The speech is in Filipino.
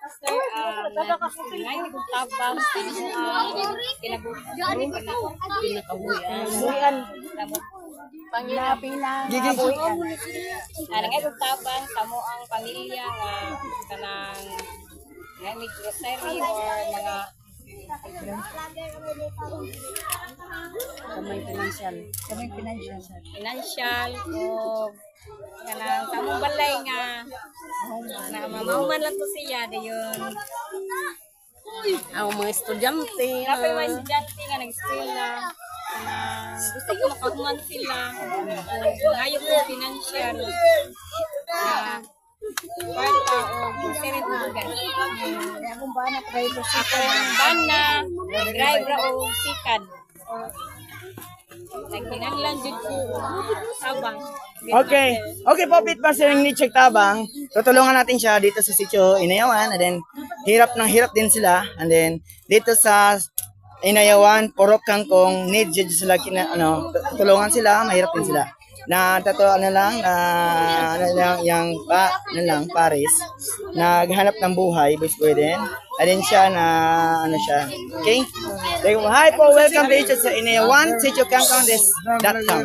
sir, ngayon kung tabang Buyan. Panglapin lang. Buyan. ngayon kung tabang kamo ang pamilya nga kanang nga may grocery or mga Kamay financial. Kamay financial, sir. financial o kanang kamo balay nga na mamahuman lang to siya dayon. Ang mga estudyante. Grabe mga estudyante nga nag-eskwela na gusto ko makahuman sila. Ngayon ko financial na kwarta o grocery o lugar. Akong ba na driver sa Ako ang bana, driver o sikad. Nagkinanglan dyan ko sabang. Okay. Okay po, Pit Master ng Nichek Tabang. Tutulungan natin siya dito sa sitio Inayawan. And then, hirap din sila. And then, dito sa Inayawan, Purok Kangkong, need sila, tulungan sila, mahirap din sila. Na Paris, naghanap ng buhay, bis pwede. Alin siya na, okay? Hi po, welcome to sa Inayawan, sitio Kangkong.com.